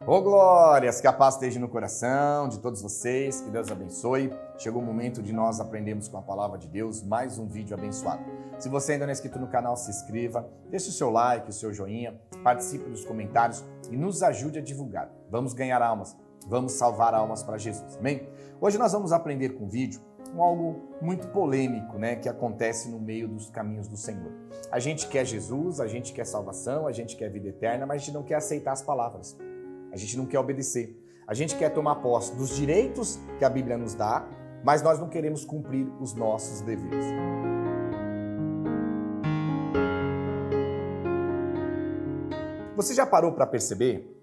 Ô glórias, que a paz esteja no coração de todos vocês, que Deus abençoe. Chegou o momento de nós aprendermos com a palavra de Deus, mais um vídeo abençoado. Se você ainda não é inscrito no canal, se inscreva, deixe o seu like, o seu joinha, participe dos comentários e nos ajude a divulgar. Vamos ganhar almas, vamos salvar almas para Jesus, amém? Hoje nós vamos aprender com o vídeo algo muito polêmico, que acontece no meio dos caminhos do Senhor. A gente quer Jesus, a gente quer salvação, a gente quer vida eterna, mas a gente não quer aceitar as palavras. A gente não quer obedecer. A gente quer tomar posse dos direitos que a Bíblia nos dá, mas nós não queremos cumprir os nossos deveres. Você já parou para perceber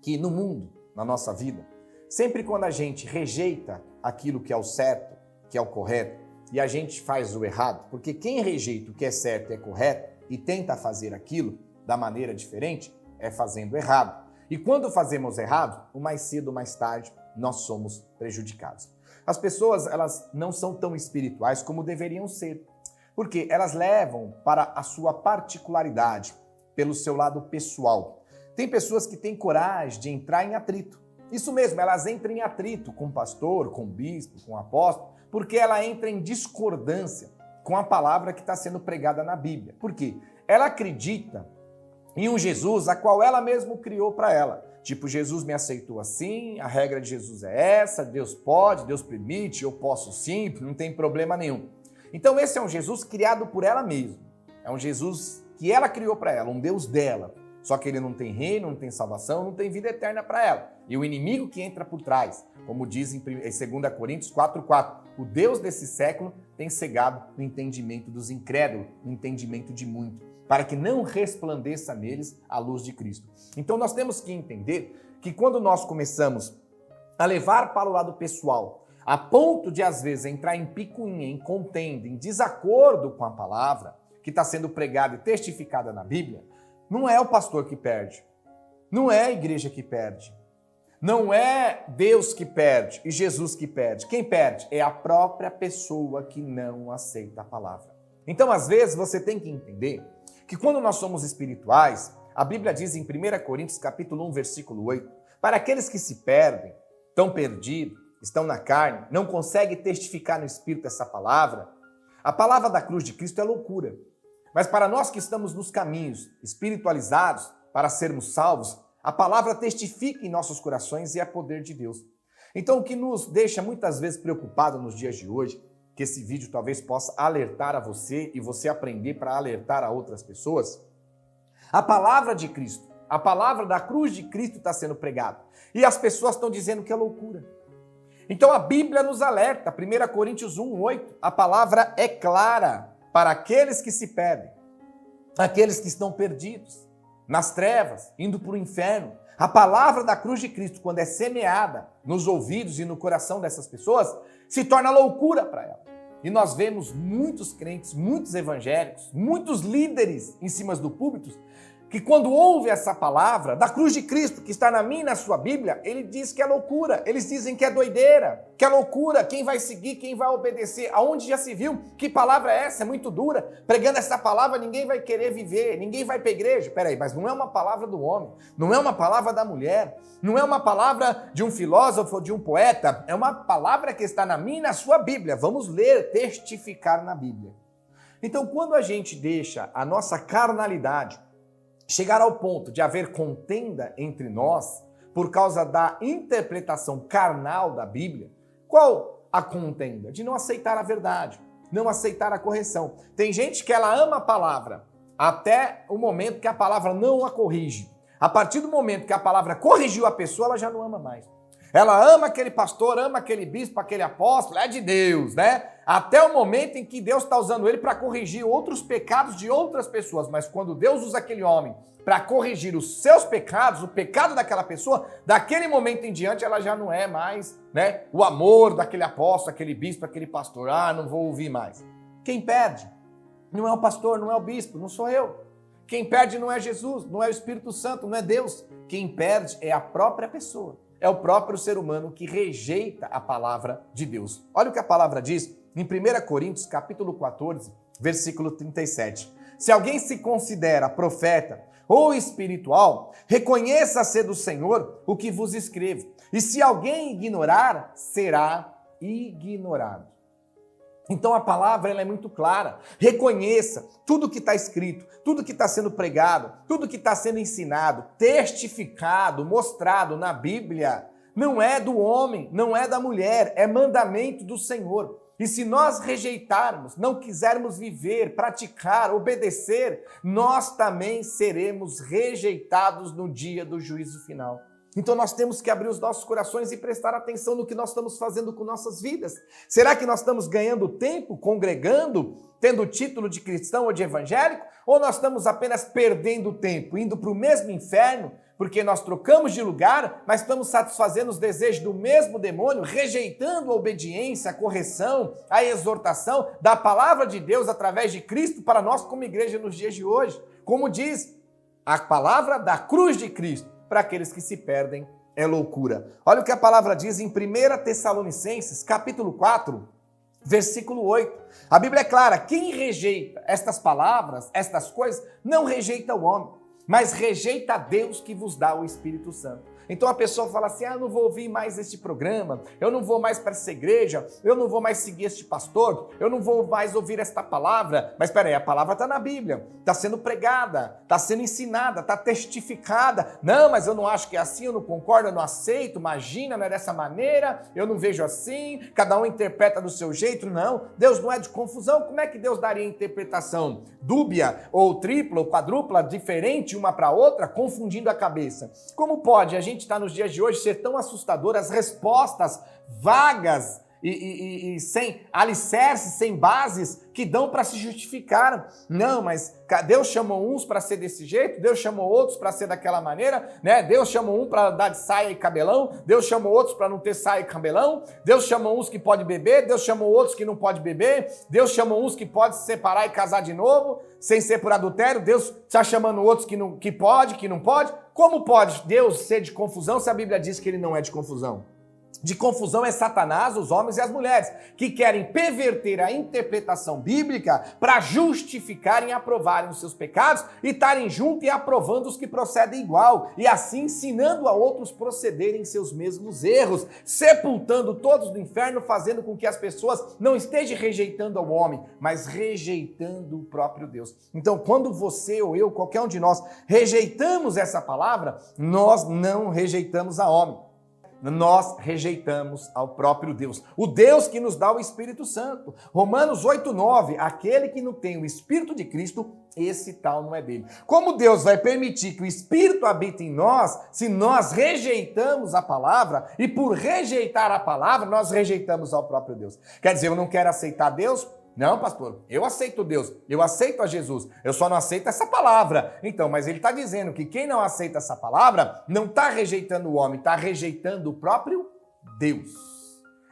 que no mundo, na nossa vida, sempre quando a gente rejeita aquilo que é o certo, que é o correto, e a gente faz o errado, porque quem rejeita o que é certo e é correto e tenta fazer aquilo da maneira diferente, é fazendo errado. E quando fazemos errado, o mais cedo ou mais tarde, nós somos prejudicados. As pessoas, elas não são tão espirituais como deveriam ser, porque elas levam para a sua particularidade, pelo seu lado pessoal. Tem pessoas que têm coragem de entrar em atrito. Isso mesmo, elas entram em atrito com o pastor, com o bispo, com o apóstolo, porque ela entra em discordância com a palavra que está sendo pregada na Bíblia. Por quê? Ela acredita em um Jesus a qual ela mesma criou para ela. Tipo, Jesus me aceitou assim, a regra de Jesus é essa, Deus pode, Deus permite, eu posso sim, não tem problema nenhum. Então esse é um Jesus criado por ela mesma. É um Jesus que ela criou para ela, um Deus dela. Só que ele não tem reino, não tem salvação, não tem vida eterna para ela. E o inimigo que entra por trás, como diz em 2 Coríntios 4:4, o Deus desse século tem cegado o entendimento dos incrédulos, o entendimento de muitos, para que não resplandeça neles a luz de Cristo. Então nós temos que entender que quando nós começamos a levar para o lado pessoal, a ponto de às vezes entrar em picuinha, em contenda, em desacordo com a palavra que está sendo pregada e testificada na Bíblia, não é o pastor que perde, não é a igreja que perde, não é Deus que perde e Jesus que perde. Quem perde é a própria pessoa que não aceita a palavra. Então, às vezes, você tem que entender que quando nós somos espirituais, a Bíblia diz em 1 Coríntios capítulo 1, versículo 8, para aqueles que se perdem, estão perdidos, estão na carne, não conseguem testificar no Espírito essa palavra, a palavra da cruz de Cristo é loucura. Mas para nós que estamos nos caminhos espiritualizados para sermos salvos, a palavra testifica em nossos corações e é poder de Deus. Então, o que nos deixa muitas vezes preocupado nos dias de hoje, que esse vídeo talvez possa alertar a você e você aprender para alertar a outras pessoas, a palavra de Cristo, a palavra da cruz de Cristo está sendo pregada e as pessoas estão dizendo que é loucura. Então, a Bíblia nos alerta, 1 Coríntios 1, 8, a palavra é clara para aqueles que se perdem, aqueles que estão perdidos, nas trevas, indo para o inferno. A palavra da cruz de Cristo, quando é semeada nos ouvidos e no coração dessas pessoas, se torna loucura para elas. E nós vemos muitos crentes, muitos evangélicos, muitos líderes em cima do púlpito, que quando ouve essa palavra da cruz de Cristo, que está na minha e na sua Bíblia, ele diz que é loucura, eles dizem que é doideira, que é loucura, quem vai seguir, quem vai obedecer, aonde já se viu, que palavra é essa, é muito dura, pregando essa palavra ninguém vai querer viver, ninguém vai para a igreja. Peraí, mas não é uma palavra do homem, não é uma palavra da mulher, não é uma palavra de um filósofo ou de um poeta, é uma palavra que está na minha e na sua Bíblia, vamos ler, testificar na Bíblia. Então quando a gente deixa a nossa carnalidade chegar ao ponto de haver contenda entre nós por causa da interpretação carnal da Bíblia, qual a contenda? De não aceitar a verdade, não aceitar a correção. Tem gente que ela ama a palavra até o momento que a palavra não a corrige. A partir do momento que a palavra corrigiu a pessoa, ela já não ama mais. Ela ama aquele pastor, ama aquele bispo, aquele apóstolo, é de Deus, Até o momento em que Deus está usando ele para corrigir outros pecados de outras pessoas. Mas quando Deus usa aquele homem para corrigir os seus pecados, o pecado daquela pessoa, daquele momento em diante ela já não é mais, o amor daquele apóstolo, aquele bispo, aquele pastor. Ah, não vou ouvir mais. Quem perde não é o pastor, não é o bispo, não sou eu. Quem perde não é Jesus, não é o Espírito Santo, não é Deus. Quem perde é a própria pessoa. É o próprio ser humano que rejeita a palavra de Deus. Olha o que a palavra diz em 1 Coríntios, capítulo 14, versículo 37. Se alguém se considera profeta, ou espiritual, reconheça ser do Senhor o que vos escrevo. E se alguém ignorar, será ignorado. Então a palavra ela é muito clara. Reconheça tudo que está escrito, tudo que está sendo pregado, tudo que está sendo ensinado, testificado, mostrado na Bíblia. Não é do homem, não é da mulher, é mandamento do Senhor. E se nós rejeitarmos, não quisermos viver, praticar, obedecer, nós também seremos rejeitados no dia do juízo final. Então nós temos que abrir os nossos corações e prestar atenção no que nós estamos fazendo com nossas vidas. Será que nós estamos ganhando tempo, congregando, tendo o título de cristão ou de evangélico? Ou nós estamos apenas perdendo tempo, indo para o mesmo inferno, porque nós trocamos de lugar, mas estamos satisfazendo os desejos do mesmo demônio, rejeitando a obediência, a correção, a exortação da palavra de Deus através de Cristo para nós como igreja nos dias de hoje? Como diz a palavra da cruz de Cristo, para aqueles que se perdem é loucura. Olha o que a palavra diz em 1 Tessalonicenses, capítulo 4, versículo 8. A Bíblia é clara, quem rejeita estas palavras, estas coisas, não rejeita o homem, mas rejeita a Deus que vos dá o Espírito Santo. Então a pessoa fala assim, eu não vou ouvir mais este programa, eu não vou mais para essa igreja, eu não vou mais seguir este pastor, eu não vou mais ouvir esta palavra. Mas espera aí, a palavra está na Bíblia, está sendo pregada, está sendo ensinada, está testificada. Não, mas eu não acho que é assim, eu não concordo, eu não aceito, imagina, não é dessa maneira, eu não vejo assim, cada um interpreta do seu jeito. Não, Deus não é de confusão. Como é que Deus daria interpretação dúbia ou tripla ou quadrupla, diferente uma para outra, confundindo a cabeça? Como pode a gente está nos dias de hoje ser tão assustador, as respostas vagas e sem alicerces, sem bases que dão para se justificar? Não, mas Deus chamou uns para ser desse jeito, Deus chamou outros para ser daquela maneira, né? Deus chamou um para dar de saia e cabelão, Deus chamou outros para não ter saia e cabelão, Deus chamou uns que pode beber, Deus chamou outros que não pode beber, Deus chamou uns que pode se separar e casar de novo, sem ser por adultério, Deus está chamando outros que pode, que não pode. Como pode Deus ser de confusão se a Bíblia diz que ele não é de confusão? De confusão é Satanás, os homens e as mulheres, que querem perverter a interpretação bíblica para justificarem e aprovarem os seus pecados e estarem junto e aprovando os que procedem igual, e assim ensinando a outros procederem em seus mesmos erros, sepultando todos no inferno, fazendo com que as pessoas não estejam rejeitando ao homem, mas rejeitando o próprio Deus. Então, quando você ou eu, qualquer um de nós, rejeitamos essa palavra, nós não rejeitamos a homem. Nós rejeitamos ao próprio Deus, o Deus que nos dá o Espírito Santo. Romanos 8:9, aquele que não tem o Espírito de Cristo, esse tal não é dele. Como Deus vai permitir que o Espírito habite em nós, se nós rejeitamos a palavra, e por rejeitar a palavra, nós rejeitamos ao próprio Deus? Quer dizer, eu não quero aceitar Deus? Não, pastor, eu aceito Deus, eu aceito a Jesus, eu só não aceito essa palavra. Então, mas ele está dizendo que quem não aceita essa palavra não está rejeitando o homem, está rejeitando o próprio Deus.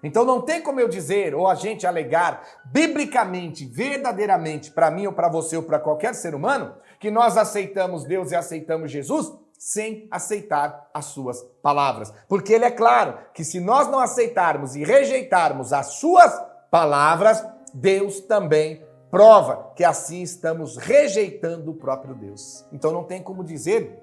Então não tem como eu dizer, ou a gente alegar, biblicamente, verdadeiramente, para mim ou para você ou para qualquer ser humano, que nós aceitamos Deus e aceitamos Jesus sem aceitar as suas palavras. Porque ele é claro que se nós não aceitarmos e rejeitarmos as suas palavras, Deus também prova que assim estamos rejeitando o próprio Deus. Então não tem como dizer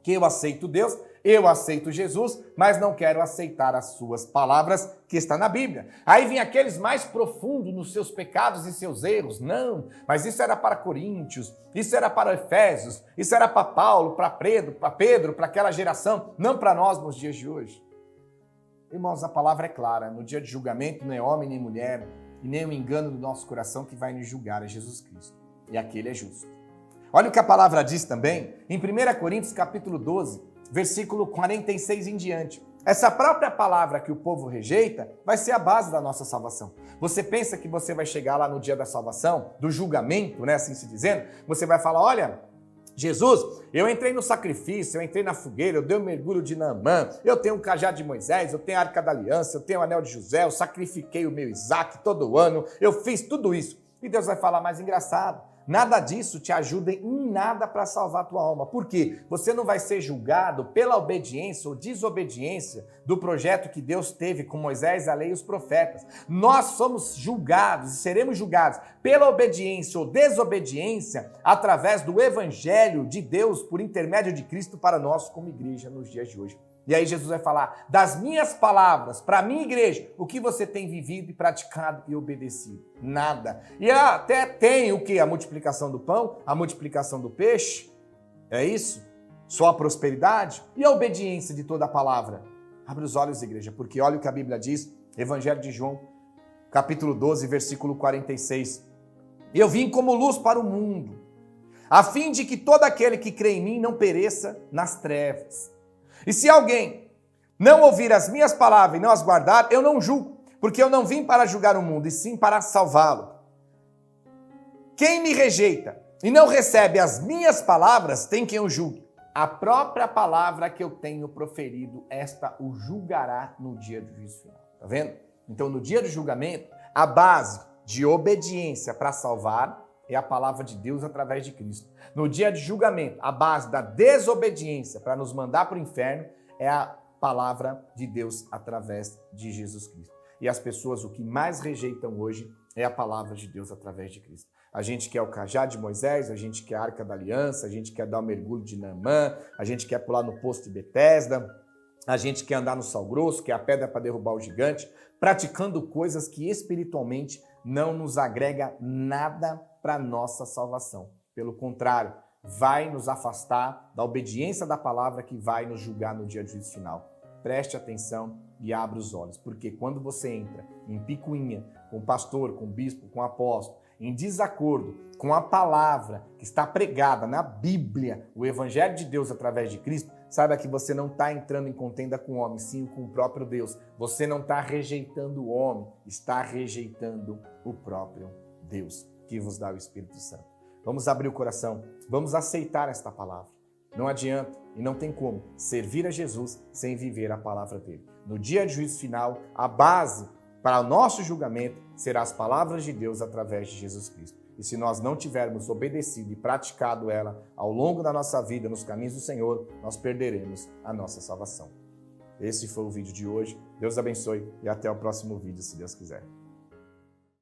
que eu aceito Deus, eu aceito Jesus, mas não quero aceitar as suas palavras que está na Bíblia. Aí vem aqueles mais profundos nos seus pecados e seus erros. Não, mas isso era para Coríntios, isso era para Efésios, isso era para Paulo, para Pedro, para aquela geração, não para nós nos dias de hoje. Irmãos, a palavra é clara, no dia de julgamento não é homem nem mulher, e nem o engano do nosso coração que vai nos julgar, é Jesus Cristo. E aquele é justo. Olha o que a palavra diz também, em 1 Coríntios capítulo 12, versículo 46 em diante. Essa própria palavra que o povo rejeita vai ser a base da nossa salvação. Você pensa que você vai chegar lá no dia da salvação, do julgamento, né, assim se dizendo, você vai falar, olha, Jesus, eu entrei no sacrifício, eu entrei na fogueira, eu dei um mergulho de Naamã, eu tenho um cajado de Moisés, eu tenho a arca da aliança, eu tenho o anel de José, eu sacrifiquei o meu Isaac todo ano, eu fiz tudo isso. E Deus vai falar, mais engraçado, Nada disso te ajuda em nada para salvar a tua alma. Por quê? Você não vai ser julgado pela obediência ou desobediência do projeto que Deus teve com Moisés, a lei e os profetas. Nós somos julgados e seremos julgados pela obediência ou desobediência através do evangelho de Deus por intermédio de Cristo para nós como igreja nos dias de hoje. E aí Jesus vai falar das minhas palavras para a minha igreja, o que você tem vivido e praticado e obedecido? Nada. E até tem o que? A multiplicação do pão, a multiplicação do peixe, é isso? Só a prosperidade? E a obediência de toda a palavra? Abre os olhos, igreja, porque olha o que a Bíblia diz, Evangelho de João, capítulo 12, versículo 46. Eu vim como luz para o mundo, a fim de que todo aquele que crê em mim não pereça nas trevas. E se alguém não ouvir as minhas palavras e não as guardar, eu não julgo, porque eu não vim para julgar o mundo, e sim para salvá-lo. Quem me rejeita e não recebe as minhas palavras, tem quem o julgue. A própria palavra que eu tenho proferido, esta o julgará no dia do juízo final. Tá vendo? Então, no dia do julgamento, a base de obediência para salvar é a palavra de Deus através de Cristo. No dia de julgamento, a base da desobediência para nos mandar para o inferno é a palavra de Deus através de Jesus Cristo. E as pessoas o que mais rejeitam hoje é a palavra de Deus através de Cristo. A gente quer o cajado de Moisés, a gente quer a Arca da Aliança, a gente quer dar o mergulho de Naamã, a gente quer pular no poço de Betesda, a gente quer andar no sal grosso, que é a pedra para derrubar o gigante, praticando coisas que espiritualmente não nos agrega nada para a nossa salvação. Pelo contrário, vai nos afastar da obediência da palavra que vai nos julgar no dia do juízo final. Preste atenção e abra os olhos, porque quando você entra em picuinha com o pastor, com o bispo, com o apóstolo, em desacordo com a palavra que está pregada na Bíblia, o Evangelho de Deus através de Cristo, saiba que você não está entrando em contenda com o homem, sim com o próprio Deus. Você não está rejeitando o homem, está rejeitando o próprio Deus, que vos dá o Espírito Santo. Vamos abrir o coração, vamos aceitar esta palavra. Não adianta e não tem como servir a Jesus sem viver a palavra dele. No dia de juízo final, a base para o nosso julgamento será as palavras de Deus através de Jesus Cristo. E se nós não tivermos obedecido e praticado ela ao longo da nossa vida nos caminhos do Senhor, nós perderemos a nossa salvação. Esse foi o vídeo de hoje. Deus abençoe e até o próximo vídeo, se Deus quiser.